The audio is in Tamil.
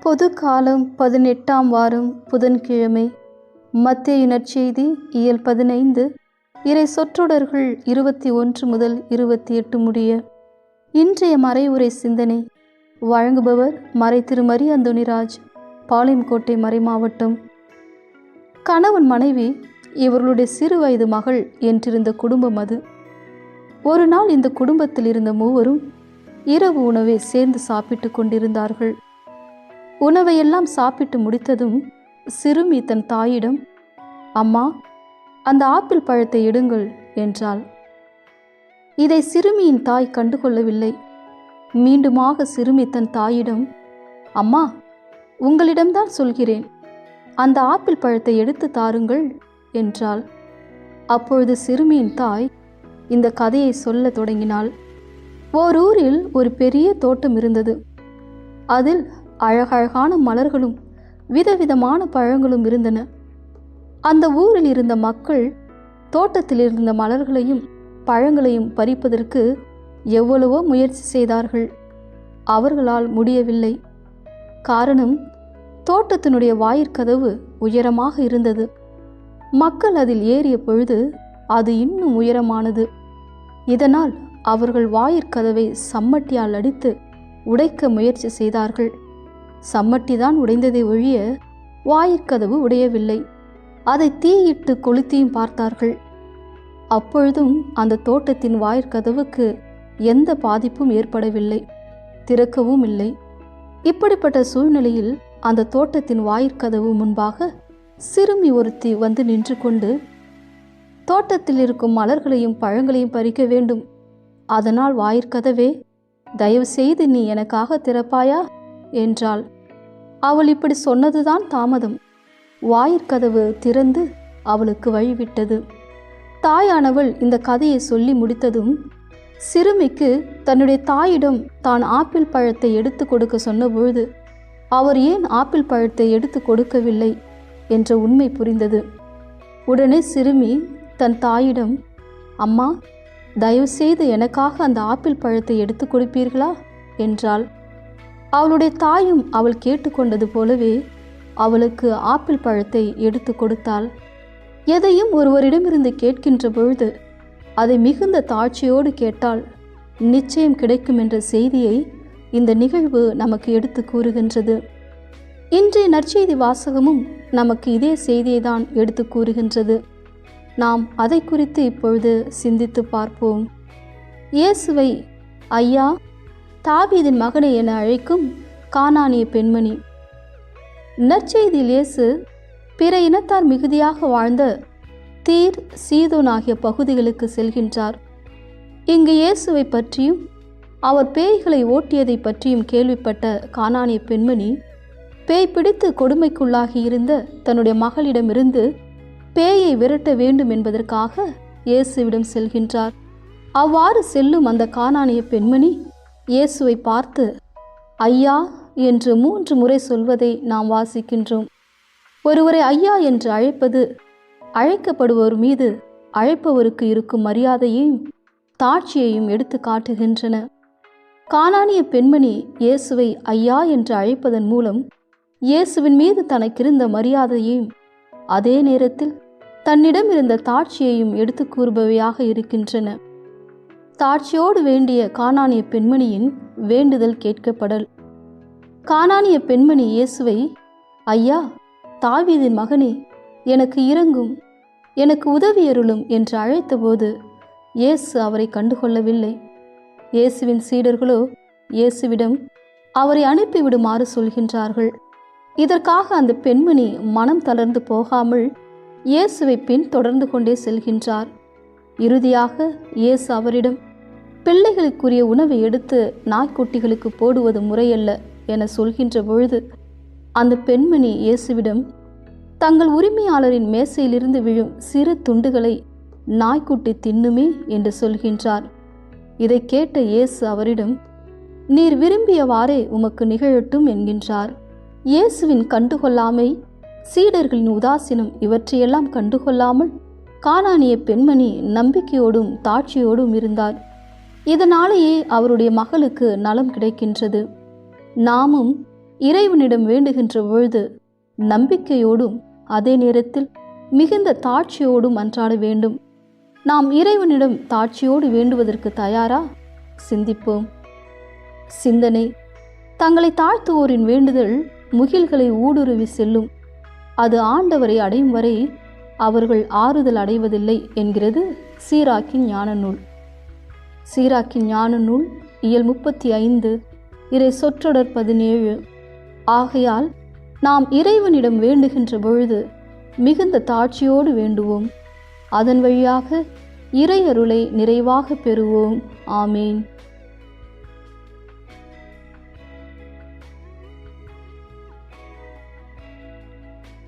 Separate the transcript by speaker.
Speaker 1: பொது காலம் 18ஆம் வாரம் புதன்கிழமை. மத்தேயு நற்செய்தி இயல் 15 இறை சொற்றொடர்கள் 21 முதல் 28 முடிய. இன்றைய மறைவுரை சிந்தனை வழங்குபவர் மறை திரு மரி அந்தோணிராஜ், பாளையங்கோட்டை மறைமாவட்டம். கணவன் மனைவி இவர்களுடைய சிறு வயது மகள் என்றிருந்த குடும்பம் அது. ஒரு நாள் இந்த குடும்பத்தில் இருந்த மூவரும் இரவு உணவை சேர்ந்து சாப்பிட்டு கொண்டிருந்தார்கள். உணவையெல்லாம் சாப்பிட்டு முடித்ததும் சிறுமி தன் தாயிடம், அம்மா, அந்த ஆப்பிள் பழத்தை எடுங்கள் என்றாள். இதை சிறுமியின் தாய் கண்டுகொள்ளவில்லை. மீண்டுமாக சிறுமி தன் தாயிடம், அம்மா, உங்களிடம்தான் சொல்கிறேன், அந்த ஆப்பிள் பழத்தை எடுத்து தாருங்கள் என்றாள். அப்பொழுது சிறுமியின் தாய் இந்த கதையை சொல்ல தொடங்கினாள். ஓரூரில் ஒரு பெரிய தோட்டம் இருந்தது. அதில் அழகழகான மலர்களும் விதவிதமான பழங்களும் இருந்தன. அந்த ஊரில் இருந்த மக்கள் தோட்டத்தில் இருந்த மலர்களையும் பழங்களையும் பறிப்பதற்கு எவ்வளவோ முயற்சி செய்தார்கள். அவர்களால் முடியவில்லை. காரணம், தோட்டத்தினுடைய வாயிற்கதவு உயரமாக இருந்தது. மக்கள் அதில் ஏறிய பொழுது அது இன்னும் உயரமானது. இதனால் அவர்கள் வாயிற்கதவை சம்மட்டியால் அடித்து உடைக்க முயற்சி செய்தார்கள். சம்மட்டிதான் உடைந்ததை ஒழிய வாயிற்கதவு உடையவில்லை. அதை தீயிட்டு கொளுத்தியும் பார்த்தார்கள். அப்பொழுதும் அந்த தோட்டத்தின் வாயிற்கதவுக்கு எந்த பாதிப்பும் ஏற்படவில்லை, திறக்கவும் இல்லை. இப்படிப்பட்ட சூழ்நிலையில் அந்த தோட்டத்தின் வாயிற்கதவு முன்பாக சிறுமி ஒருத்தி வந்து நின்று கொண்டு, தோட்டத்தில் இருக்கும் மலர்களையும் பழங்களையும் பறிக்க வேண்டும், அதனால் வாயிற்கதவே, தயவு செய்து நீ எனக்காக திறப்பாயா என்றாள். அவள் இப்படி சொன்னதுதான் தாமதம். வாயிற்கதவு திறந்து அவளுக்கு வழிவிட்டது. தாயானவள் இந்த கதையை சொல்லி முடித்ததும் சிறுமிக்கு தன்னுடைய தாயிடம் தான் ஆப்பிள் பழத்தை எடுத்து கொடுக்க சொன்னபொழுது அவர் ஏன் ஆப்பிள் பழத்தை எடுத்து கொடுக்கவில்லை என்ற உண்மை புரிந்தது. உடனே சிறுமி தன் தாயிடம், அம்மா, தயவு செய்து எனக்காக அந்த ஆப்பிள் பழத்தை எடுத்து கொடுப்பீர்களா என்றாள். அவளுடைய தாயும் அவள் கேட்டுக்கொண்டது போலவே அவளுக்கு ஆப்பிள் பழத்தை எடுத்து கொடுத்தாள். எதையும் ஒருவரிடமிருந்து கேட்கின்ற பொழுது அதை மிகுந்த தாழ்ச்சியோடு கேட்டால் நிச்சயம் கிடைக்கும் என்ற செய்தியை இந்த நிகழ்வு நமக்கு எடுத்து கூறுகின்றது. இன்றைய நற்செய்தி வாசகமும் நமக்கு இதே செய்தியை தான் எடுத்து கூறுகின்றது. நாம் அதை குறித்து இப்பொழுது சிந்தித்து பார்ப்போம். இயேசுவை ஐயா, தாவீதின் மகனை என அழைக்கும் கானானிய பெண்மணி. நற்செய்தியில் இயேசு பிற இனத்தார் மிகுதியாக வாழ்ந்த தீர், சீதோன் ஆகிய பகுதிகளுக்கு செல்கின்றார். இங்கு இயேசுவை பற்றியும் அவர் பேய்களை ஓட்டியதை பற்றியும் கேள்விப்பட்ட கானானிய பெண்மணி பேய் பிடித்து கொடுமைக்குள்ளாகி இருந்த தன்னுடைய மகளிடமிருந்து பேயை விரட்ட வேண்டும் என்பதற்காக இயேசுவிடம் செல்கின்றார். அவ்வாறு செல்லும் அந்த கானானிய பெண்மணி இயேசுவை பார்த்து ஐயா என்று 3 முறை சொல்வதை நாம் வாசிக்கின்றோம். ஒருவரை ஐயா என்று அழைப்பது அழைக்கப்படுவோர் மீது அழைப்பவருக்கு இருக்கும் மரியாதையையும் தாட்சியையும் எடுத்து காட்டுகின்றன. கானானிய பெண்மணி இயேசுவை ஐயா என்று அழைப்பதன் மூலம் இயேசுவின் மீது தனக்கிருந்த மரியாதையையும் அதே நேரத்தில் தன்னிடம் இருந்த தாட்சியையும் எடுத்து கூறுபவையாக இருக்கின்றன. தாட்சியோடு வேண்டிய கானானிய பெண்மணியின் வேண்டுதல் கேட்கப்படல். கானானிய பெண்மணி இயேசுவை, ஐயா, தாவீதின் மகனே, எனக்கு இரங்கும், எனக்கு உதவியருளும் என்று அழைத்தபோது இயேசு அவரை கண்டுகொள்ளவில்லை. இயேசுவின் சீடர்களோ இயேசுவிடம் அவரை அனுப்பிவிடுமாறு சொல்கின்றார்கள். இதற்காக அந்த பெண்மணி மனம் தளர்ந்து போகாமல் இயேசுவை பின் தொடர்ந்து கொண்டே செல்கின்றார். இறுதியாக இயேசு அவரிடம், பிள்ளைகளுக்குரிய உணவை எடுத்து நாய்க்குட்டிகளுக்கு போடுவது முறையல்ல என சொல்கின்ற பொழுது அந்த பெண்மணி இயேசுவிடம் தங்கள் உரிமையாளரின் மேசையிலிருந்து விழும் சிறு துண்டுகளை நாய்க்குட்டி தின்னுமே என்று சொல்கின்றார். இதை கேட்ட இயேசு அவரிடம், நீர் விரும்பியவாறே உமக்கு நிகழட்டும் என்கின்றார். இயேசுவின் கண்டுகொள்ளாமை, சீடர்களின் உதாசீனம் இவற்றையெல்லாம் கண்டுகொள்ளாமல் கானானிய பெண்மணி நம்பிக்கையோடும் தாட்சியோடும் இருந்தார். இதனாலேயே அவருடைய மகளுக்கு நலம் கிடைக்கின்றது. நாமும் இறைவனிடம் வேண்டுகின்ற பொழுது நம்பிக்கையோடும் அதே நேரத்தில் மிகுந்த தாட்சியோடும் மன்றாட வேண்டும். நாம் இறைவனிடம் தாட்சியோடு வேண்டுவதற்கு தயாரா? சிந்திப்போம். சிந்தனை: தங்களை தாழ்த்துவோரின் வேண்டுதல் முகில்களை ஊடுருவி செல்லும், அது ஆண்டவரை அடையும் வரை அவர்கள் ஆறுதல் அடைவதில்லை என்கிறது சீராக்கின் ஞான நூல். சீராக்கின் ஞான நூல் இயல் 35 இறை சொற்றொடர் 17. ஆகையால் நாம் இறைவனிடம் வேண்டுகின்ற பொழுது மிகுந்த தாட்சியோடு வேண்டுவோம். அதன் வழியாக இறை அருளை நிறைவாக பெறுவோம். ஆமேன்.